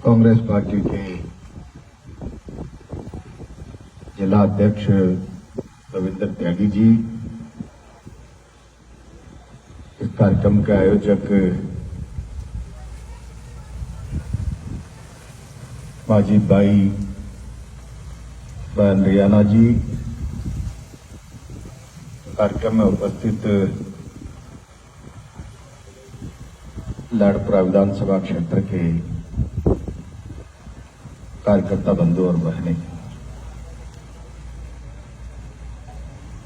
Congress party के जिला अध्यक्ष रविंद्र त्यागी जी, इस कार्यक्रम के आयोजक माजिद भाई, बहन रियाना जी, कार्यक्रम में उपस्थित लाडपुरा विधानसभा क्षेत्र के कार्यकर्ता बंधु और बहनें,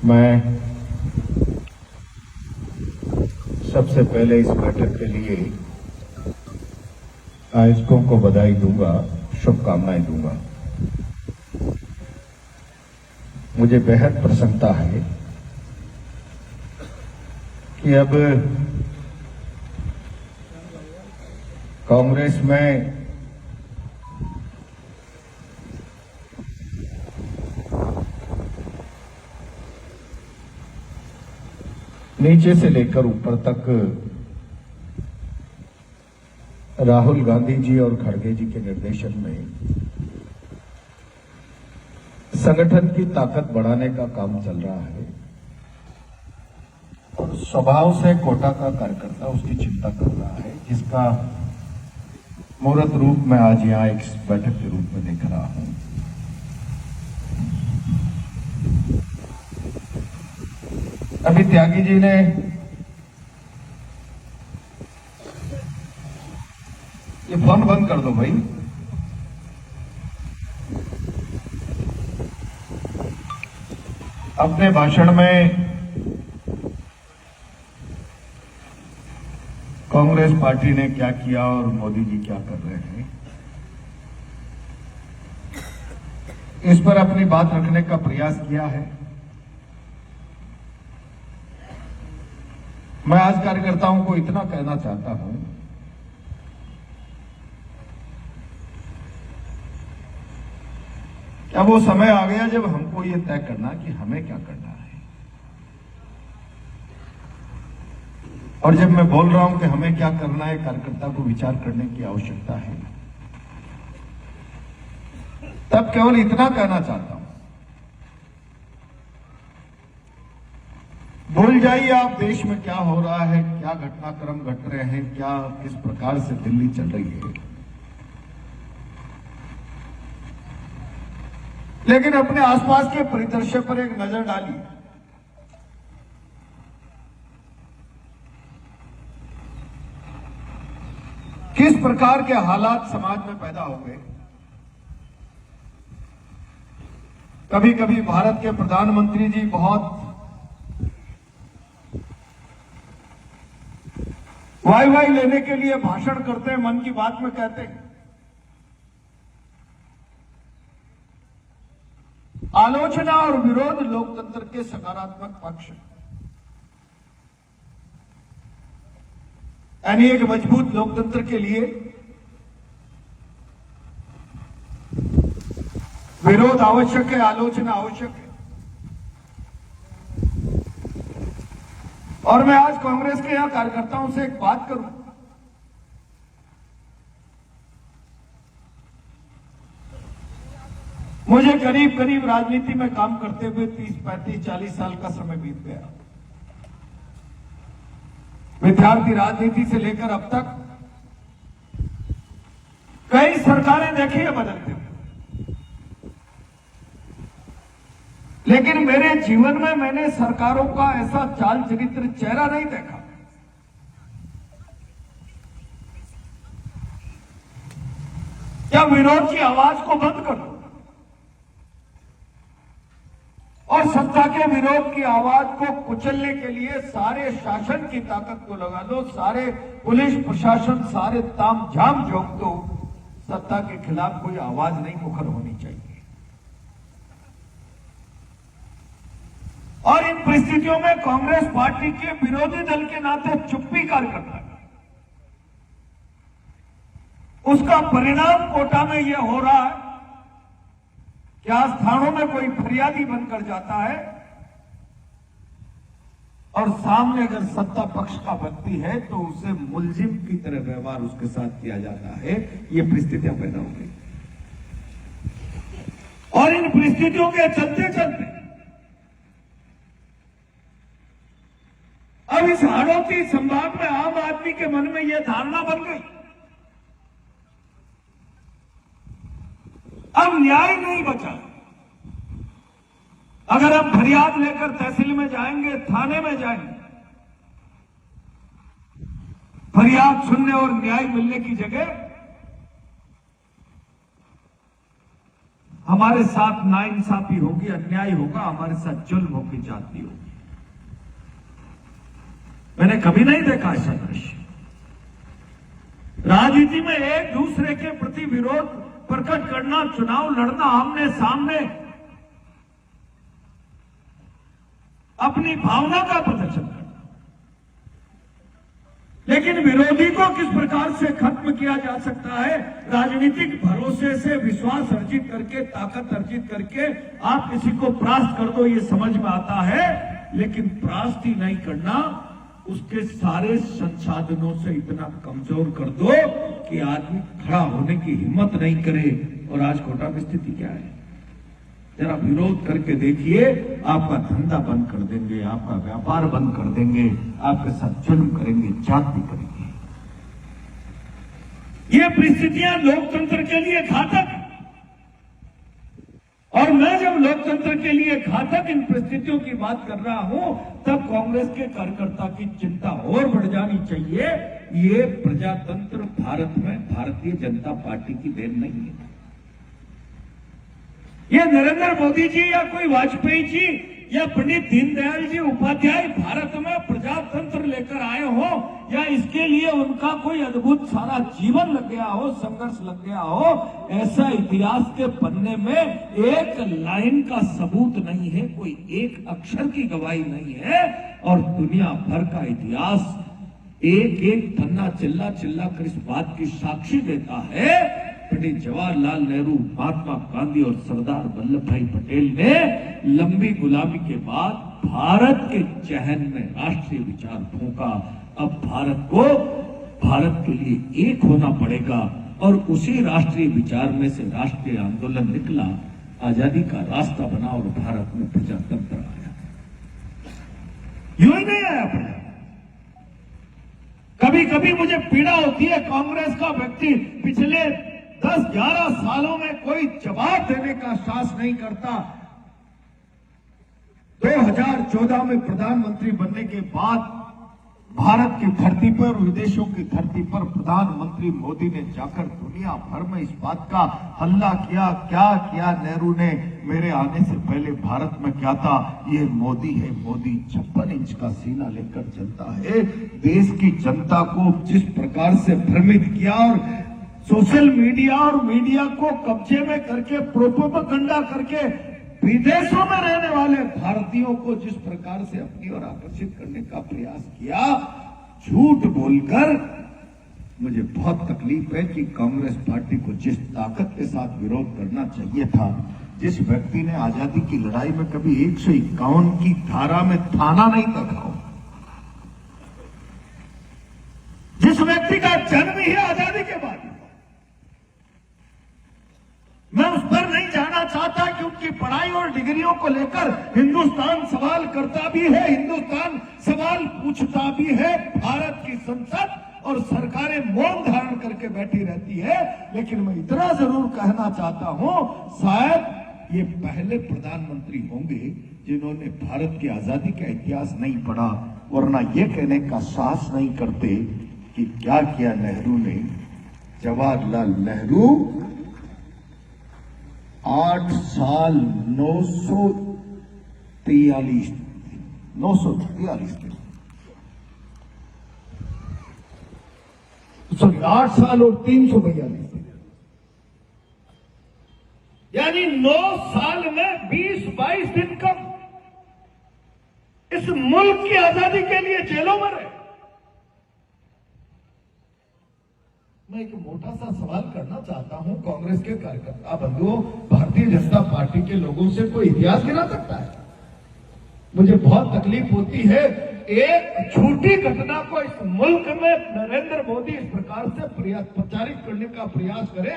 मैं सबसे पहले इस बैठक के लिए आयोजकों को बधाई दूंगा, शुभकामनाएं दूंगा। मुझे बेहद प्रसन्नता है कि अब कांग्रेस में नीचे से लेकर ऊपर तक राहुल गांधी जी और खड़गे जी के निर्देशन में संगठन की ताकत बढ़ाने का काम चल रहा है और स्वभाव से कोटा का कार्यकर्ता उसकी चिंता कर रहा है, जिसका मूर्त रूप में आज यहां एक बैठक के रूप में देख रहा हूं। अभी त्यागी जी ने ये फोन बंद कर दो भाई। अपने भाषण में कांग्रेस पार्टी ने क्या किया और मोदी जी क्या कर रहे हैं, इस पर अपनी बात रखने का प्रयास किया है। मैं आज कार्यकर्ताओं को इतना कहना चाहता हूं कि अब वो समय आ गया जब हमको ये तय करना कि हमें क्या करना है। और जब मैं बोल रहा हूं कि हमें क्या करना है, कार्यकर्ता को विचार करने की आवश्यकता है, तब केवल इतना कहना चाहता हूं, भूल जाइए आप देश में क्या हो रहा है, क्या घटनाक्रम घट रहे हैं, क्या किस प्रकार से दिल्ली चल रही है, लेकिन अपने आसपास के परिदृश्य पर एक नजर डालिए। किस प्रकार के हालात समाज में पैदा हो गए। कभी कभी भारत के प्रधानमंत्री जी बहुत वाई लेने के लिए भाषण करते हैं, मन की बात में कहते हैं, आलोचना और विरोध लोकतंत्र के सकारात्मक पक्ष, यानी एक मजबूत लोकतंत्र के लिए विरोध आवश्यक है, आलोचना आवश्यक है। और मैं आज कांग्रेस के यहां कार्यकर्ताओं से एक बात करूं, मुझे करीब करीब राजनीति में काम करते हुए 30, 35, 40 साल का समय बीत गया। विद्यार्थी राजनीति से लेकर अब तक कई सरकारें देखी है बदलते हुए, लेकिन मेरे जीवन में मैंने सरकारों का ऐसा चाल चरित्र चेहरा नहीं देखा। क्या विरोध की आवाज को बंद कर दो और सत्ता के विरोध की आवाज को कुचलने के लिए सारे शासन की ताकत को लगा दो, सारे पुलिस प्रशासन, सारे ताम झाम झोंक दो। सत्ता के खिलाफ कोई आवाज नहीं मुखर होनी चाहिए। और इन परिस्थितियों में कांग्रेस पार्टी के विरोधी दल के नाते चुप्पी कार्यकर्ता, उसका परिणाम कोटा में यह हो रहा है कि आज थानों में कोई फरियादी बनकर जाता है और सामने अगर सत्ता पक्ष का व्यक्ति है तो उसे मुलजिम की तरह व्यवहार उसके साथ किया जाता है। ये परिस्थितियां पैदा हो गई और इन परिस्थितियों के चलते चलते अब इस हाड़ौती संभाग में आम आदमी के मन में यह धारणा बन गई, अब न्याय नहीं बचा। अगर हम फरियाद लेकर तहसील में जाएंगे, थाने में जाएंगे, फरियाद सुनने और न्याय मिलने की जगह हमारे साथ नाइंसाफी होगी, अन्याय होगा, हमारे साथ जुल्म होगी, जाती होगी। मैंने कभी नहीं देखा ऐसा दृश्य। राजनीति में एक दूसरे के प्रति विरोध प्रकट करना, चुनाव लड़ना, आमने सामने अपनी भावना का प्रदर्शन करना, लेकिन विरोधी को किस प्रकार से खत्म किया जा सकता है, राजनीतिक भरोसे से विश्वास अर्जित करके, ताकत अर्जित करके आप किसी को परास्त कर दो, ये समझ में आता है, लेकिन परास्त ही नहीं करना, उसके सारे संसाधनों से इतना कमजोर कर दो कि आदमी खड़ा होने की हिम्मत नहीं करे। और आज कोटा की स्थिति क्या है, जरा विरोध करके देखिए, आपका धंधा बंद कर देंगे, आपका व्यापार बंद कर देंगे, आपके साथ जुल्म करेंगे, जाति करेंगे। ये परिस्थितियां लोकतंत्र के लिए घातक, और मैं जब लोकतंत्र के लिए घातक इन परिस्थितियों की बात कर रहा हूं, तब कांग्रेस के कार्यकर्ता की चिंता और बढ़ जानी चाहिए। ये प्रजातंत्र भारत में भारतीय जनता पार्टी की देन नहीं है। ये नरेंद्र मोदी जी या कोई वाजपेयी जी या पंडित दीनदयाल जी उपाध्याय भारत में प्रजातंत्र लेकर आए हो, या इसके लिए उनका कोई अद्भुत सारा जीवन लग गया हो, संघर्ष लग गया हो, ऐसा इतिहास के पन्ने में एक लाइन का सबूत नहीं है, कोई एक अक्षर की गवाही नहीं है। और दुनिया भर का इतिहास एक एक पन्ना चिल्ला चिल्ला कर इस बात की साक्षी देता है, पंडित जवाहरलाल नेहरू, महात्मा गांधी और सरदार वल्लभ भाई पटेल ने लंबी गुलामी के बाद भारत के चहन में राष्ट्रीय विचार फूंका। अब भारत को भारत के लिए एक होना पड़ेगा, और उसी राष्ट्रीय विचार में से राष्ट्रीय आंदोलन निकला, आजादी का रास्ता बना और भारत में प्रजातंत्र आया। यूं ही नहीं आया प्रजा। कभी कभी मुझे पीड़ा होती है, कांग्रेस का व्यक्ति पिछले 10-11 सालों में कोई जवाब देने का साहस नहीं करता। 2014 में प्रधानमंत्री बनने के बाद भारत की धरती पर, विदेशों की धरती पर प्रधानमंत्री मोदी ने जाकर दुनिया भर में इस बात का हल्ला किया, क्या किया नेहरू ने मेरे आने से पहले भारत में क्या था, ये मोदी है, मोदी 56 इंच का सीना लेकर चलता है। देश की जनता को जिस प्रकार से भ्रमित किया, और सोशल मीडिया और मीडिया को कब्जे में करके प्रोपेगेंडा करके विदेशों में रहने वाले भारतीयों को जिस प्रकार से अपनी ओर आकर्षित करने का प्रयास किया, झूठ बोलकर, मुझे बहुत तकलीफ है कि कांग्रेस पार्टी को जिस ताकत के साथ विरोध करना चाहिए था, जिस व्यक्ति ने आजादी की लड़ाई में कभी 151 की धारा में थाना नहीं तका, जिस व्यक्ति का जन्म ही आजादी के बाद, मैं उस पर नहीं जाना चाहता कि उनकी पढ़ाई और डिग्रियों को लेकर हिंदुस्तान सवाल करता भी है, हिंदुस्तान सवाल पूछता भी है, भारत की संसद और सरकारें मौन धारण करके बैठी रहती है। लेकिन मैं इतना जरूर कहना चाहता हूं, शायद ये पहले प्रधानमंत्री होंगे जिन्होंने भारत की आजादी का इतिहास नहीं पढ़ा, वरना ये कहने का साहस नहीं करते कि क्या किया नेहरू ने। जवाहरलाल नेहरू 8 साल 943 दिन, सॉरी 8 साल और 342 दिन, यानी 9 साल में 20-22 दिन कम इस मुल्क की आजादी के लिए जेलों में रहे। मैं एक मोटा सा सवाल करना चाहता हूं कांग्रेस के कार्यकर्ता बंधुओं, भारतीय जनता पार्टी के लोगों से कोई इतिहास गिरा सकता है? मुझे बहुत तकलीफ होती है एक झूठी घटना को इस मुल्क में नरेंद्र मोदी इस प्रकार से प्रचारित करने का प्रयास करे।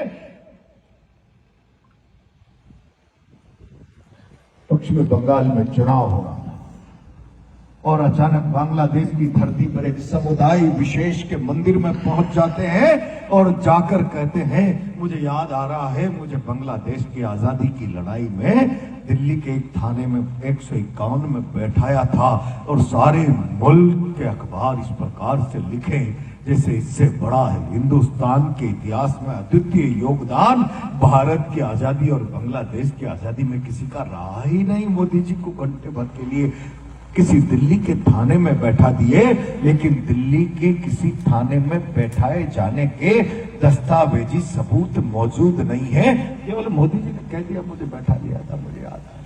पश्चिम बंगाल में चुनाव हो रहा था और अचानक बांग्लादेश की धरती पर एक समुदाय विशेष के मंदिर में पहुंच जाते हैं और जाकर कहते हैं, मुझे याद आ रहा है, मुझे बांग्लादेश की आजादी की लड़ाई में दिल्ली के एक थाने में 151 में बैठाया था और सारे मुल्क के अखबार इस प्रकार से लिखे जैसे इससे बड़ा है हिंदुस्तान के इतिहास में अद्वितीय योगदान भारत की आजादी और बांग्लादेश की आजादी में किसी का रहा ही नहीं। मोदी जी को घंटे भर के लिए किसी दिल्ली के थाने में बैठा दिए, लेकिन दिल्ली के किसी थाने में बैठाए जाने के दस्तावेजी सबूत मौजूद नहीं है। केवल मोदी जी ने कह दिया मुझे बैठा दिया था, मुझे याद है।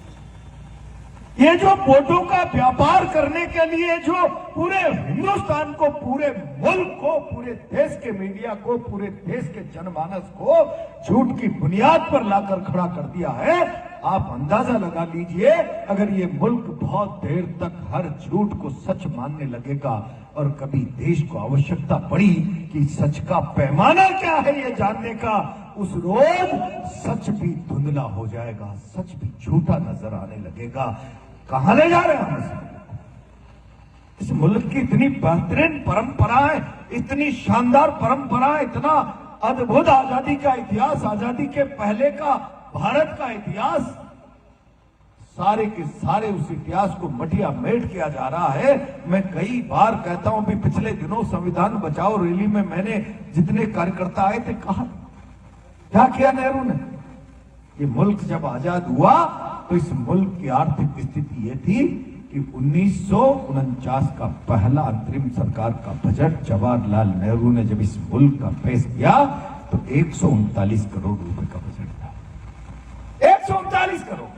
ये जो वोटों का व्यापार करने के लिए जो पूरे हिंदुस्तान को, पूरे मुल्क को, पूरे देश के मीडिया को, पूरे देश के जनमानस को झूठ की बुनियाद पर लाकर खड़ा कर दिया है, आप अंदाजा लगा लीजिए अगर ये मुल्क बहुत देर तक हर झूठ को सच मानने लगेगा और कभी देश को आवश्यकता पड़ी कि सच का पैमाना क्या है ये जानने का, उस रोज सच भी धुंधला हो जाएगा, सच भी झूठा नजर आने लगेगा। कहां ले जा रहे हैं हम इस मुल्क की इतनी बेहतरीन परंपराएं, इतनी शानदार परंपराएं, इतना अद्भुत आजादी का इतिहास, आजादी के पहले का भारत का इतिहास, सारे के सारे उस इतिहास को मटिया मेट किया जा रहा है। मैं कई बार कहता हूं, भी पिछले दिनों संविधान बचाओ रैली में मैंने जितने कार्यकर्ता आए थे, कहा क्या किया नेहरू ने? ये मुल्क जब आजाद हुआ तो इस मुल्क की आर्थिक स्थिति ये थी कि 1949 का पहला अंतरिम सरकार का बजट जवाहरलाल नेहरू ने जब इस मुल्क का पेश किया तो 139 करोड़ रुपए का बजट था। 139 करोड़,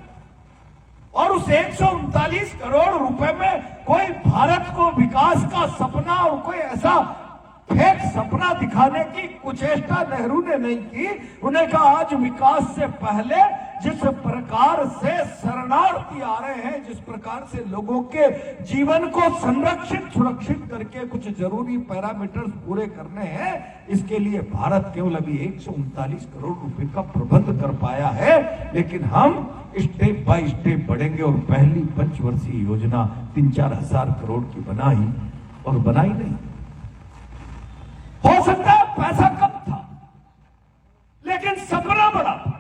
और उस 139 करोड़ रुपए में कोई भारत को विकास का सपना और कोई ऐसा फेक सपना दिखाने की कुचेष्टा नेहरू ने नहीं की। उन्हें कहा आज विकास से पहले जिस प्रकार से शरणार्थी आ रहे हैं, जिस प्रकार से लोगों के जीवन को संरक्षित सुरक्षित करके कुछ जरूरी पैरामीटर्स पूरे करने हैं, इसके लिए भारत केवल अभी 139 करोड़ रुपए का प्रबंध कर पाया है। लेकिन हम स्टेप बाय स्टेप बढ़ेंगे और पहली पंचवर्षीय योजना 3-4 हजार करोड़ की बनाई और बनाई नहीं। हो सकता है पैसा कम था लेकिन सपना बड़ा था।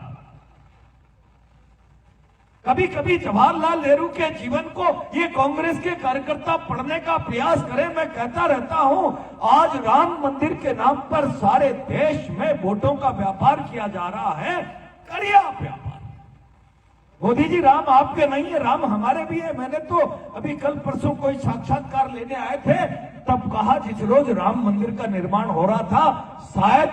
कभी कभी जवाहरलाल नेहरू के जीवन को ये कांग्रेस के कार्यकर्ता पढ़ने का प्रयास करें। मैं कहता रहता हूं, आज राम मंदिर के नाम पर सारे देश में वोटों का व्यापार किया जा रहा है। करिए आप व्यापार। मोदी जी राम आपके नहीं है, राम हमारे भी है। मैंने तो अभी कल परसों कोई साक्षात्कार लेने आए थे, तब कहा जिस रोज राम मंदिर का निर्माण हो रहा था, शायद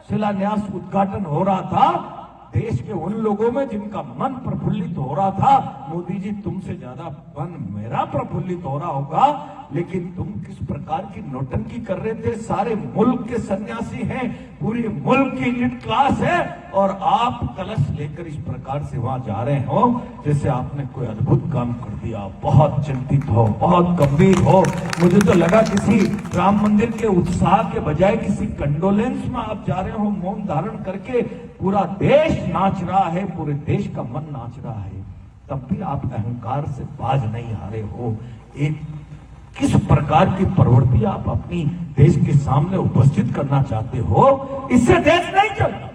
शिलान्यास उद्घाटन हो रहा था, देश के उन लोगों में जिनका मन प्रफुल्लित हो रहा था, मोदी जी तुमसे ज्यादा मन मेरा प्रफुल्लित हो रहा होगा, लेकिन तुम किस प्रकार की नौटंकी कर रहे थे। सारे मुल्क के सन्यासी हैं, पूरे मुल्क की एलिट क्लास है, और आप कलश लेकर इस प्रकार से वहां जा रहे हो जैसे आपने कोई अद्भुत काम कर दिया। बहुत चिंतित हो, बहुत गंभीर हो। मुझे तो लगा किसी राम मंदिर के उत्साह के बजाय किसी कंडोलेंस में आप जा रहे हो, मौन धारण करके। पूरा देश नाच रहा है, पूरे देश का मन नाच रहा है, तब भी आप अहंकार से बाज नहीं आ रहे हो। एक किस प्रकार की प्रवृत्ति आप अपनी देश के सामने उपस्थित करना चाहते हो, इससे देश नहीं चलता।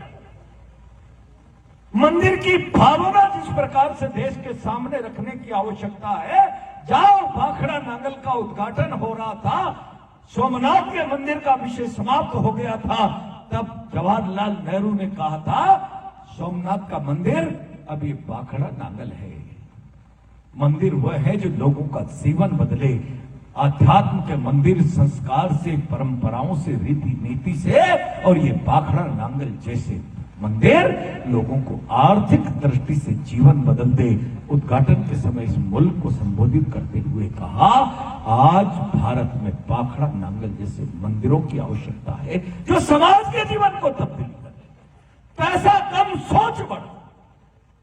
मंदिर की भावना जिस प्रकार से देश के सामने रखने की आवश्यकता है, जाओ। भाखड़ा नांगल का उद्घाटन हो रहा था, सोमनाथ के मंदिर का विषय समाप्त हो गया था, तब जवाहरलाल नेहरू ने कहा था सोमनाथ का मंदिर अभी भाखड़ा नांगल है। मंदिर वह है जो लोगों का जीवन बदले। आध्यात्म के मंदिर संस्कार से, परंपराओं से, रीति नीति से, और ये भाखड़ा नांगल जैसे मंदिर लोगों को आर्थिक दृष्टि से जीवन बदल दे। उद्घाटन के समय इस मुल्क को संबोधित करते हुए कहा, आज भारत में भाखड़ा नांगल जैसे मंदिरों की आवश्यकता है जो समाज के जीवन को तब्दील करे। पैसा कम, सोच बढ़ो,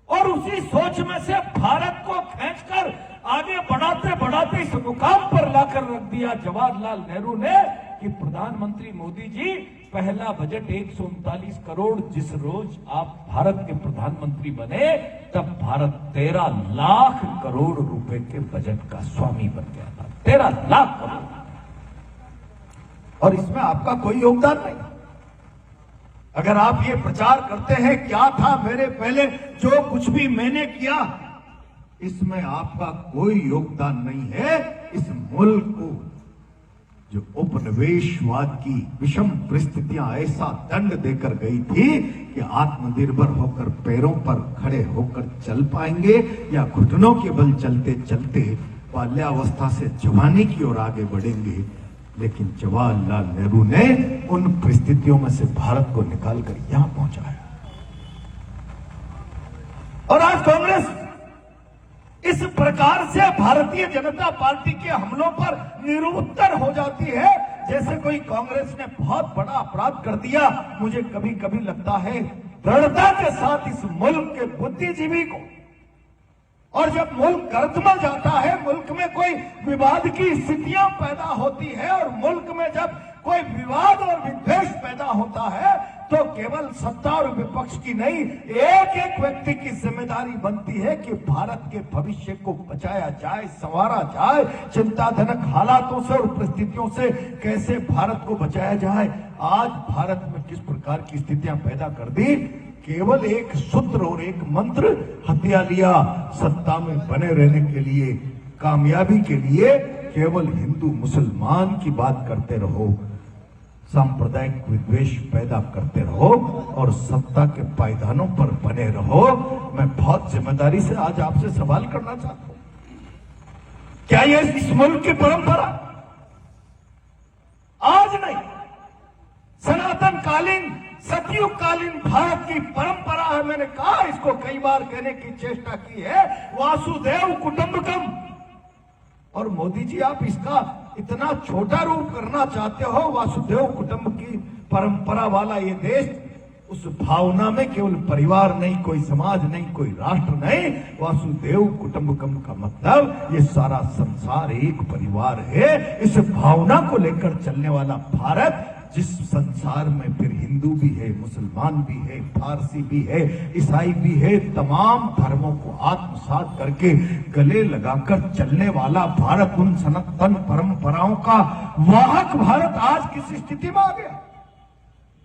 और उसी सोच में से भारत को खींचकर आगे बढ़ाते बढ़ाते इस मुकाम पर लाकर रख दिया जवाहरलाल नेहरू ने कि प्रधानमंत्री मोदी जी पहला बजट 139 करोड़, जिस रोज आप भारत के प्रधानमंत्री बने तब भारत 13 लाख करोड़ रुपए के बजट का स्वामी बन गया था। 13 लाख करोड़, और इसमें आपका कोई योगदान नहीं। अगर आप ये प्रचार करते हैं क्या था मेरे पहले, जो कुछ भी मैंने किया, इसमें आपका कोई योगदान नहीं है। इस मुल्क को जो उपनिवेशवाद की विषम परिस्थितियां ऐसा दंड देकर गई थी कि आत्मनिर्भर होकर पैरों पर खड़े होकर चल पाएंगे या घुटनों के बल चलते चलते बाल्यावस्था से जवानी की ओर आगे बढ़ेंगे, लेकिन जवाहरलाल नेहरू ने उन परिस्थितियों में से भारत को निकालकर यहां पहुंचाया। और आज कांग्रेस इस प्रकार से भारतीय जनता पार्टी के हमलों पर निरुत्तर हो जाती है, जैसे कोई कांग्रेस ने बहुत बड़ा अपराध कर दिया। मुझे कभी कभी लगता है दृढ़ता के साथ इस मुल्क के बुद्धिजीवी को, और जब मुल्क गर्दमल जाता है, मुल्क में कोई विवाद की स्थितियां पैदा होती है और मुल्क में जब कोई विवाद और विद्वेष पैदा होता है, तो केवल सत्ता और विपक्ष की नहीं, एक एक व्यक्ति की जिम्मेदारी बनती है कि भारत के भविष्य को बचाया जाए, संवारा जाए, चिंताजनक हालातों से और परिस्थितियों से कैसे भारत को बचाया जाए। आज भारत में किस प्रकार की स्थितियां पैदा कर दी, केवल एक सूत्र और एक मंत्र हथिया लिया, सत्ता में बने रहने के लिए, कामयाबी के लिए केवल हिंदू मुसलमान की बात करते रहो, सांप्रदायिक विद्वेष पैदा करते रहो और सत्ता के पायदानों पर बने रहो। मैं बहुत जिम्मेदारी से आज आपसे सवाल करना चाहता हूं, क्या ये इस मुल्क की परंपरा? आज नहीं, सनातन कालीन, सतयुग कालीन भारत की परंपरा है। मैंने कहा, इसको कई बार कहने की चेष्टा की है, वासुदेव कुटुंबकम। और मोदी जी, आप इसका इतना छोटा रूप करना चाहते हो, वासुदेव कुटुंब की परंपरा वाला ये देश, उस भावना में केवल परिवार नहीं, कोई समाज नहीं, कोई राष्ट्र नहीं, वासुदेव कुटुंबकम का मतलब ये सारा संसार एक परिवार है। इस भावना को लेकर चलने वाला भारत, जिस संसार में फिर हिंदू भी है, मुसलमान भी है, फारसी भी है, ईसाई भी है, तमाम धर्मों को आत्मसात करके गले लगाकर चलने वाला भारत, उन सनातन परंपराओं का वाहक भारत आज किस स्थिति में आ गया?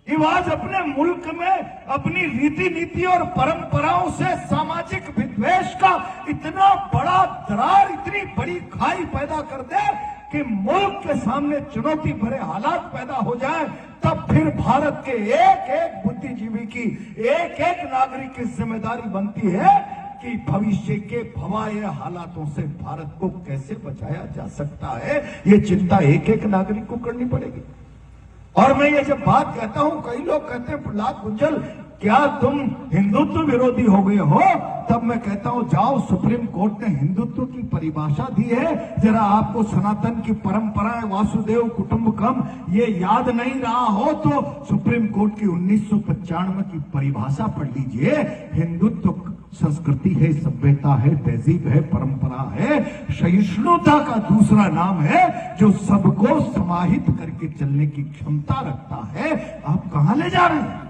ये आज अपने मुल्क में अपनी रीति नीति और परंपराओं से सामाजिक विद्वेष का इतना बड़ा दरार, इतनी बड़ी खाई पैदा कर दे कि मुल्क के सामने चुनौती भरे हालात पैदा हो जाए, तब फिर भारत के एक एक बुद्धिजीवी की, एक एक नागरिक की जिम्मेदारी बनती है कि भविष्य के भयावह हालातों से भारत को कैसे बचाया जा सकता है। ये चिंता एक एक नागरिक को करनी पड़ेगी। और मैं ये जब बात कहता हूं, कई लोग कहते हैं प्रहलाद गुंजल क्या तुम हिंदुत्व विरोधी हो गए हो? तब मैं कहता हूं, जाओ, सुप्रीम कोर्ट ने हिंदुत्व की परिभाषा दी है, जरा आपको सनातन की परंपराएं, वासुदेव कुटुंबकम ये याद नहीं रहा हो तो सुप्रीम कोर्ट की 1995 की परिभाषा पढ़ लीजिए। हिंदुत्व संस्कृति है, सभ्यता है, तहजीब है, परंपरा है, सहिष्णुता का दूसरा नाम है, जो सबको समाहित करके चलने की क्षमता रखता है। आप कहां ले जा रहे हैं?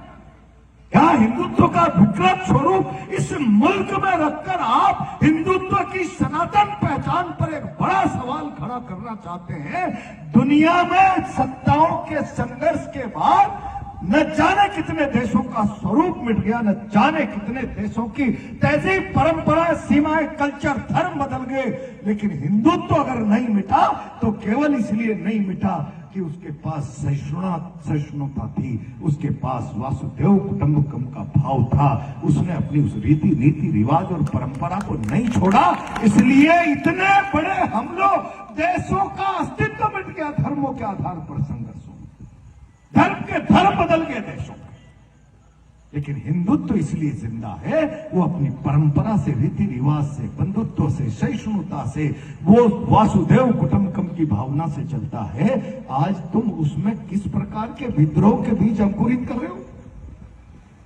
क्या हिंदुत्व का विकृत स्वरूप इस मुल्क में रखकर आप हिंदुत्व की सनातन पहचान पर एक बड़ा सवाल खड़ा करना चाहते हैं? दुनिया में सत्ताओं के संघर्ष के बाद न जाने कितने देशों का स्वरूप मिट गया, न जाने कितने देशों की तहजीब, परंपराएं, सीमाएं, कल्चर, धर्म बदल गए, लेकिन हिंदुत्व अगर नहीं मिटा तो केवल इसलिए नहीं मिटा कि उसके पास सहिष्णुता थी, उसके पास वासुदेव कुटुंबकम का भाव था, उसने अपनी उस रीति नीति रिवाज और परंपरा को नहीं छोड़ा। इसलिए इतने बड़े हमलों, देशों का अस्तित्व मिट गया, धर्मों के आधार पर संघर्ष हो, धर्म के धर्म बदल गए देशों के। लेकिन हिंदुत्व इसलिए जिंदा है, वो अपनी परंपरा से, रीति रिवाज से, बंधुत्व से, सहिष्णुता से, वो वासुदेव कुटुंबकम की भावना से चलता है। आज तुम उसमें किस प्रकार के विद्रोह के बीज अंकुरित कर रहे हो?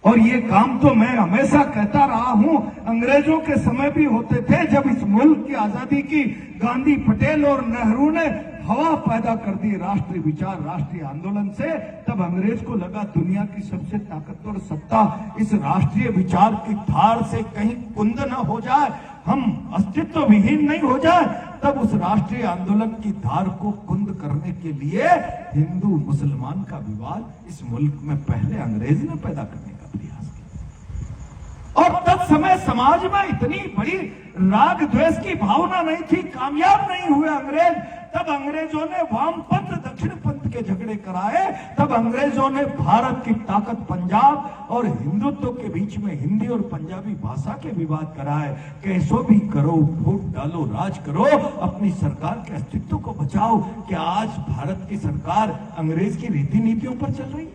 और ये काम तो मैं हमेशा कहता रहा हूं, अंग्रेजों के समय भी होते थे, जब इस मुल्क की आजादी की गांधी, पटेल और नेहरू ने हवा पैदा कर दी राष्ट्रीय विचार, राष्ट्रीय आंदोलन से, तब अंग्रेज को लगा दुनिया की सबसे ताकतवर सत्ता इस राष्ट्रीय विचार की धार से कहीं कुंद न हो जाए, हम अस्तित्व विहीन नहीं हो जाए। तब उस राष्ट्रीय आंदोलन की धार को कुंद करने के लिए हिंदू मुसलमान का विवाद इस मुल्क में पहले अंग्रेज ने पैदा करने का प्रयास किया। और तब समय समाज में इतनी बड़ी राग द्वेष की भावना नहीं थी, कामयाब नहीं हुए अंग्रेज। तब अंग्रेजों ने वामपंथ दक्षिण पंथ के झगड़े कराए, तब अंग्रेजों ने भारत की ताकत पंजाब और हिंदुत्व के बीच में हिंदी और पंजाबी भाषा के विवाद कराए। कैसो भी करो, वोट डालो, राज करो, अपनी सरकार के अस्तित्व को बचाओ। क्या आज भारत की सरकार अंग्रेज की रीति नीतियों पर चल रही है?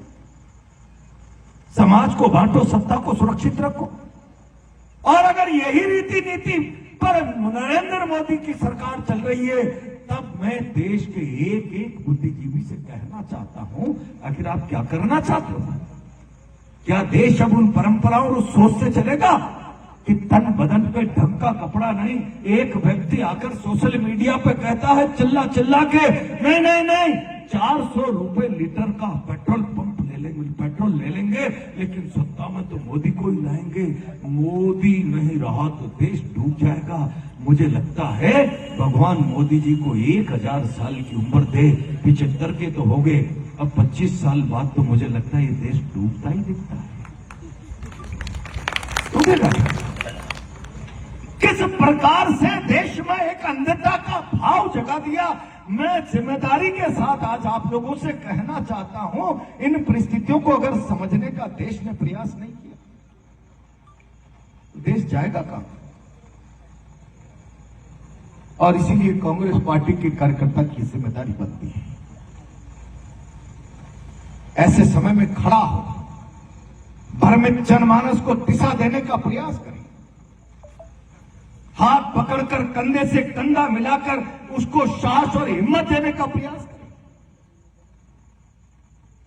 समाज को बांटो, सत्ता को सुरक्षित रखो। और अगर यही रीति नीति पर नरेंद्र मोदी की सरकार चल रही है, तब मैं देश के एक एक बुद्धिजीवी से कहना चाहता हूं, आखिर आप क्या करना चाहते हो? क्या देश अब उन परंपराओं और उस सोच से चलेगा कि तन बदन पे ढंग का कपड़ा नहीं? एक व्यक्ति आकर सोशल मीडिया पे कहता है चिल्ला चिल्ला के, नहीं नहीं नहीं, 400 रुपए लीटर का पेट्रोल पंप पेट्रोल ले लेंगे, लेकिन सत्ता में तो मोदी को ही लाएंगे। मोदी नहीं रहा तो देश डूब जाएगा। मुझे लगता है भगवान मोदी जी को 1000 साल की उम्र दे, 75 के तो हो गए, अब 25 साल बाद तो मुझे लगता है ये देश डूबता ही दिखता है। डूबेगा किस प्रकार से देश में एक अंधता का भाव जगा दिया। मैं जिम्मेदारी के साथ आज आप लोगों से कहना चाहता हूं, इन परिस्थितियों को अगर समझने का देश ने प्रयास नहीं किया, देश जाएगा कहां? और इसीलिए कांग्रेस पार्टी के कार्यकर्ता की जिम्मेदारी बनती है, ऐसे समय में खड़ा हो, भ्रमित जनमानस को दिशा देने का प्रयास करें, हाथ पकड़कर कंधे से कंधा मिलाकर उसको साहस और हिम्मत देने का प्रयास करें।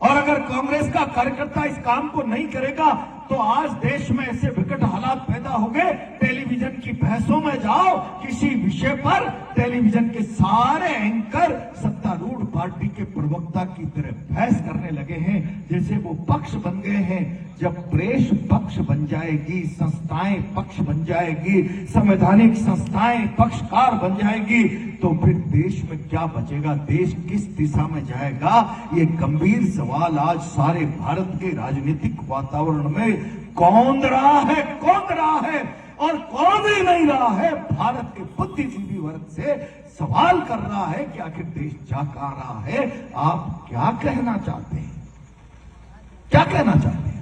और अगर कांग्रेस का कार्यकर्ता इस काम को नहीं करेगा तो आज देश में ऐसे विकट हालात पैदा हो गए, टेलीविजन की बहसों में जाओ, किसी विषय पर टेलीविजन के सारे एंकर सत्तारूढ़ पार्टी के प्रवक्ता की तरह बहस करने लगे हैं, जैसे वो पक्ष बन गए हैं। जब प्रेस पक्ष बन जाएगी, संस्थाएं पक्ष बन जाएगी, संवैधानिक संस्थाएं पक्षकार बन जाएगी, तो फिर देश में क्या बचेगा? देश किस दिशा में जाएगा? ये गंभीर सवाल आज सारे भारत के राजनीतिक वातावरण में कौंध रहा है, कौंध रहा है, और कौन ही नहीं रहा है। भारत के बुद्धिजीवी वर्ग से सवाल कर रहा है कि आखिर देश जा कहां रहा है? आप क्या कहना चाहते हैं? क्या कहना चाहते हैं?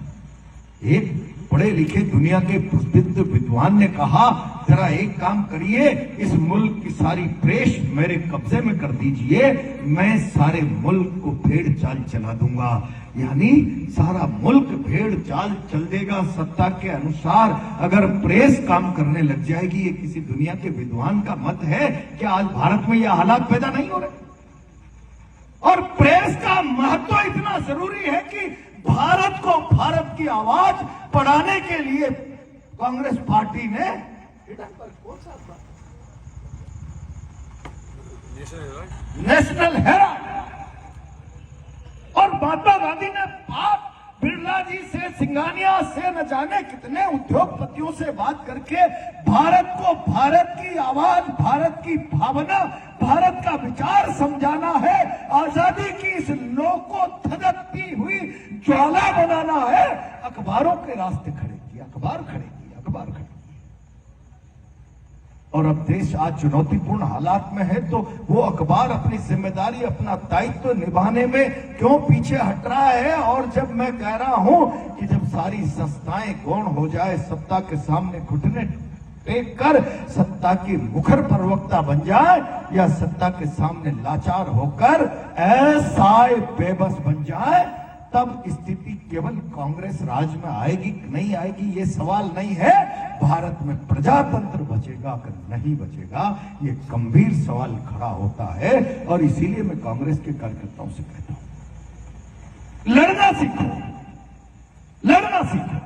एक पढ़े लिखे दुनिया के प्रसिद्ध विद्वान ने कहा, जरा एक काम करिए, इस मुल्क की सारी प्रेस मेरे कब्जे में कर दीजिए, मैं सारे मुल्क को भेड़ चाल चला दूंगा। यानी सारा मुल्क भेड़ चाल चल देगा सत्ता के अनुसार अगर प्रेस काम करने लग जाएगी। ये किसी दुनिया के विद्वान का मत है। क्या आज भारत में यह हालात पैदा नहीं हो रहे? और प्रेस का महत्व इतना जरूरी है कि भारत को, भारत की आवाज बढ़ाने के लिए कांग्रेस पार्टी ने नेशनल हेराल्ड और महात्मा गांधी ने बात बिरला जी से, सिंघानिया से, न जाने कितने उद्योगपतियों से बात करके भारत को, भारत की आवाज, भारत की भावना, भारत का विचार समझाना है। आजादी की इस लौ को धधकती हुई ज्वाला बनाना है। अखबारों के रास्ते खड़े किए, अखबार खड़े किए, अखबार खड़े किए। और अब देश आज चुनौतीपूर्ण हालात में है, तो वो अखबार अपनी जिम्मेदारी, अपना दायित्व निभाने में क्यों पीछे हट रहा है? और जब मैं कह रहा हूं कि जब सारी संस्थाएं गौण हो जाए, सत्ता के सामने घुटने टेक कर सत्ता की मुखर प्रवक्ता बन जाए, या सत्ता के सामने लाचार होकर ऐसा बेबस बन जाए, तब स्थिति केवल कांग्रेस राज में आएगी कि नहीं आएगी ये सवाल नहीं है। भारत में प्रजातंत्र बचेगा कि नहीं बचेगा, ये गंभीर सवाल खड़ा होता है। और इसीलिए मैं कांग्रेस के कार्यकर्ताओं से कहता हूं, लड़ना सीखो, लड़ना सीखो।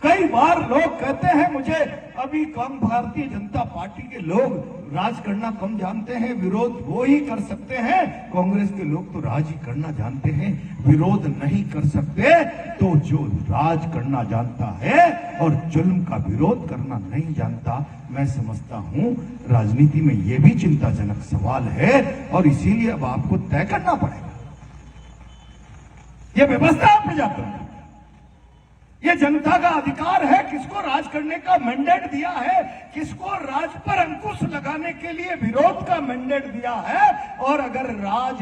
कई बार लोग कहते हैं मुझे, अभी कम भारतीय जनता पार्टी के लोग राज करना कम जानते हैं, विरोध वो ही कर सकते हैं। कांग्रेस के लोग तो राज ही करना जानते हैं, विरोध नहीं कर सकते। तो जो राज करना जानता है और जुल्म का विरोध करना नहीं जानता, मैं समझता हूं राजनीति में यह भी चिंताजनक सवाल है। और इसीलिए अब आपको तय करना पड़ेगा, यह व्यवस्था है प्रजातंत्र, ये जनता का अधिकार है, किसको राज करने का मैंडेट दिया है, किसको राज पर अंकुश लगाने के लिए विरोध का मैंडेट दिया है। और अगर राज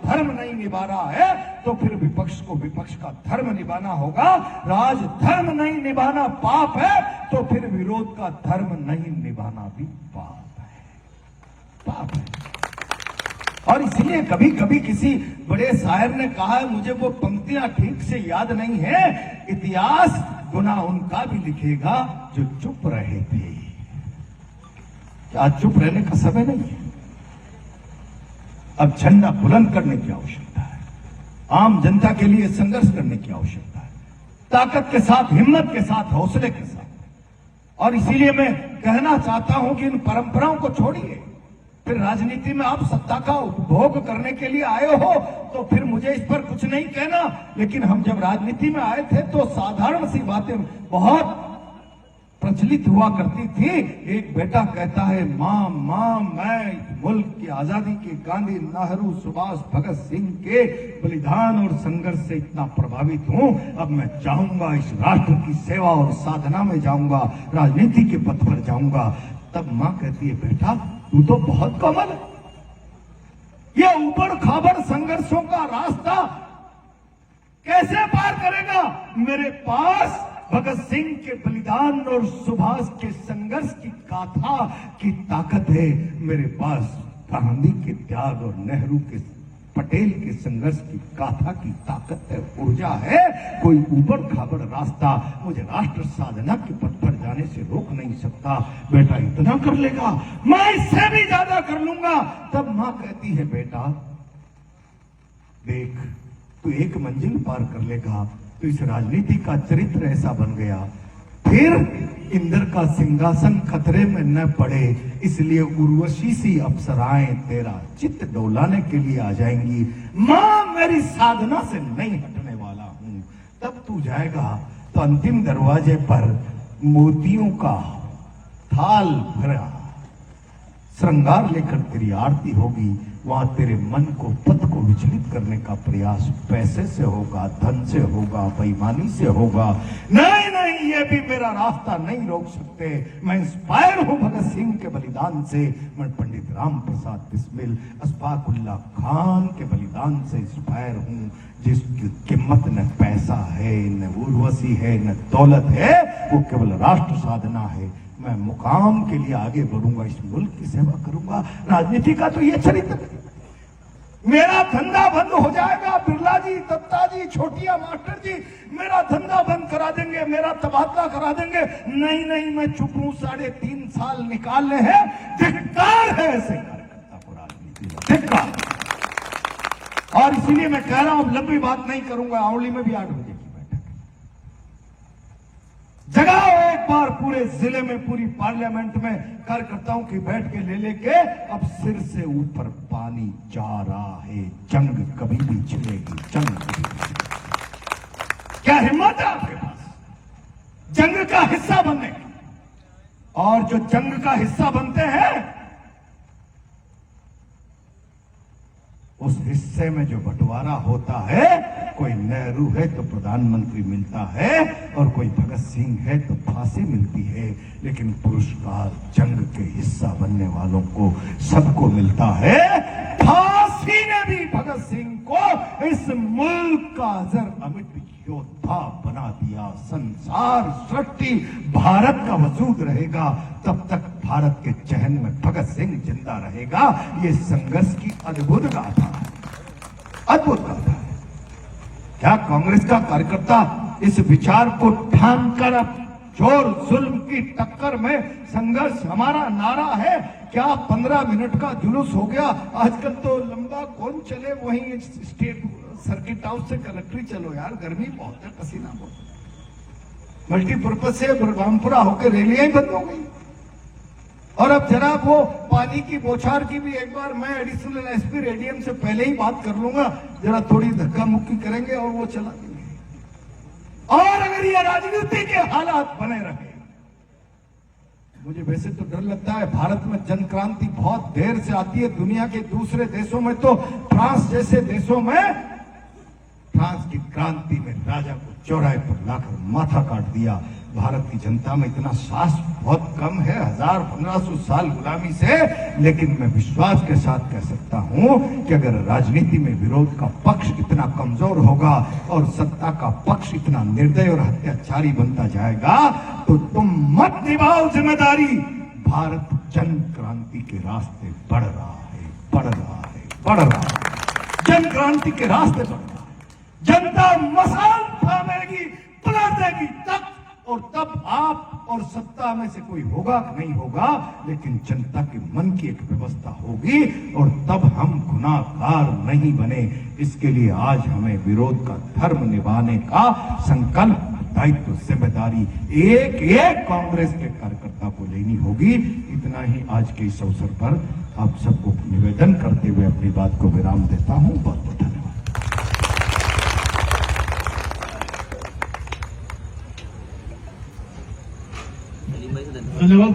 धर्म नहीं निभा रहा है तो फिर विपक्ष को विपक्ष का धर्म निभाना होगा। राज धर्म नहीं निभाना पाप है तो फिर विरोध का धर्म नहीं निभाना भी पाप है। और इसलिए कभी कभी किसी बड़े शायर ने कहा है, मुझे वो पंक्तियां ठीक से याद नहीं है, इतिहास गुनाह उनका भी लिखेगा जो चुप रहे थे। आज चुप रहने का समय नहीं है, अब झंडा बुलंद करने की आवश्यकता है, आम जनता के लिए संघर्ष करने की आवश्यकता है, ताकत के साथ, हिम्मत के साथ, हौसले के साथ। और इसीलिए मैं कहना चाहता हूं कि इन परंपराओं को छोड़िए। फिर राजनीति में आप सत्ता का उपभोग करने के लिए आए हो तो फिर मुझे इस पर कुछ नहीं कहना, लेकिन हम जब राजनीति में आए थे तो साधारण सी बातें बहुत प्रचलित हुआ करती थी। एक बेटा कहता है, मां मैं मुल्क की आजादी के गांधी, नेहरू, सुभाष, भगत सिंह के बलिदान और संघर्ष से इतना प्रभावित हूं, अब मैं चाहूंगा इस राष्ट्र की सेवा और साधना में जाऊंगा, राजनीति के पथ पर जाऊंगा। तब मां कहती है, बेटा तू तो बहुत कमल है, ये ऊबड़ खाबड़ संघर्षों का रास्ता कैसे पार करेगा? मेरे पास भगत सिंह के बलिदान और सुभाष के संघर्ष की गाथा की ताकत है, मेरे पास गांधी के त्याग और नेहरू के, पटेल के संघर्ष की गाथा की ताकत है, ऊर्जा है। कोई ऊबड़ खाबड़ रास्ता मुझे राष्ट्र साधना के पथ पर जाने से रोक नहीं सकता। बेटा इतना कर लेगा, मैं इससे भी ज्यादा कर लूंगा। तब मां कहती है, बेटा देख, तू एक मंजिल पार कर लेगा तो इस राजनीति का चरित्र ऐसा बन गया, फिर इंद्र का सिंहासन खतरे में न पड़े, इसलिए उर्वशी सी अप्सराएं तेरा चित्त डोलाने के लिए आ जाएंगी। मां मेरी साधना से नहीं हटने वाला हूं। तब तू जाएगा तो अंतिम दरवाजे पर मोतियों का थाल भरा श्रृंगार लेकर तेरी आरती होगी। वहां तेरे मन को, पथ को विचलित करने का प्रयास पैसे से होगा, धन से होगा, बेईमानी से होगा। नहीं नहीं, ये भी मेरा रास्ता नहीं रोक सकते। मैं इंस्पायर हूं भगत सिंह के बलिदान से, मैं पंडित राम प्रसाद बिस्मिल, अशफाकुल्लाह खान के बलिदान से इंस्पायर हूं, जिसकी कीमत न पैसा है, न उर्वशी है, न दौलत है, वो केवल राष्ट्र साधना है। मैं मुकाम के लिए आगे बढ़ूंगा, इस मुल्क की सेवा करूंगा। राजनीति का तो ये चरित्र है। मेरा धंधा बंद हो जाएगा, बिरला जी, दत्ता जी, छोटिया मास्टर जी मेरा धंधा बंद करा देंगे, मेरा तबादला करा देंगे। नहीं नहीं, मैं चुप हूं, 3.5 साल निकालने हैं। धिक्कार है ऐसे कार्यकर्ता को राजनीति में, धिक्कार। और इसीलिए मैं कह रहा हूं, लंबी बात नहीं करूंगा, आंवली में भी 8 बजे की बैठक जगाओ एक बार पूरे जिले में, पूरी पार्लियामेंट में कार्यकर्ताओं की बैठ के ले लेके। अब सिर से ऊपर पानी जा रहा है, जंग कभी भी छिड़ेगी, जंग कभी भी छिड़ेगी। क्या हिम्मत है आपके पास जंग का हिस्सा बनने की? और जो जंग का हिस्सा बनते हैं उस हिस्से में जो बंटवारा होता है, कोई नेहरू है तो प्रधानमंत्री मिलता है, और कोई भगत सिंह है तो फांसी मिलती है, लेकिन पुरस्कार जंग के हिस्सा बनने वालों को सबको मिलता है। फांसी ने भी भगत सिंह को इस मुल्क का अजर अमिट योद्धा बना दिया। संसार, सृष्टि, भारत का वजूद रहेगा तब तक भारत के चहन में भगत सिंह जिंदा रहेगा। ये संघर्ष की अद्भुत गाथा है, अद्भुत गाथा है। क्या कांग्रेस का कार्यकर्ता इस विचार को ठान कर अब जोर जुल्म की टक्कर में संघर्ष हमारा नारा है? क्या 15 मिनट का जुलूस हो गया? आजकल तो लंबा कौन चले, वहीं स्टेट सर्किट हाउस से कलेक्ट्री चलो यार, गर्मी बहुत है, पसीना बहुत है। मल्टीपर्पज से बलरामपुरा होकर रैलियां ही बंद हो गई। और अब जरा वो पानी की बौछार की भी एक बार मैं एडिशनल एसपी रेडियम से पहले ही बात कर लूंगा, जरा थोड़ी धक्का मुक्की करेंगे और वो चला देंगे। और अगर ये राजनीति के हालात बने रहे, मुझे वैसे तो डर लगता है, भारत में जन क्रांति बहुत देर से आती है। दुनिया के दूसरे देशों में तो फ्रांस जैसे देशों में फ्रांस की क्रांति में राजा को चौराहे पर लाकर माथा काट दिया। भारत की जनता में इतना साहस बहुत कम है, 1000-1500 साल गुलामी से। लेकिन मैं विश्वास के साथ कह सकता हूं कि अगर राजनीति में विरोध का पक्ष इतना कमजोर होगा और सत्ता का पक्ष इतना निर्दय और हत्याचारी बनता जाएगा तो तुम मत निभाओ जिम्मेदारी। भारत जन क्रांति के रास्ते बढ़ रहा है, बढ़ रहा है, बढ़ रहा है। जन क्रांति के रास्ते बढ़ रहा है। जनता मसाल थामेगी, बुला देगी तब, और तब आप और सत्ता में से कोई होगा कि नहीं होगा, लेकिन जनता के मन की एक व्यवस्था होगी और तब हम गुनाहगार नहीं बने। इसके लिए आज हमें विरोध का धर्म निभाने का संकल्प, दायित्व, जिम्मेदारी एक एक कांग्रेस के कार्यकर्ता को लेनी होगी। इतना ही आज के इस अवसर पर आप सबको निवेदन करते हुए अपनी बात को विराम देता हूं। बहुत बहुत धन्यवाद। धन्यवाद।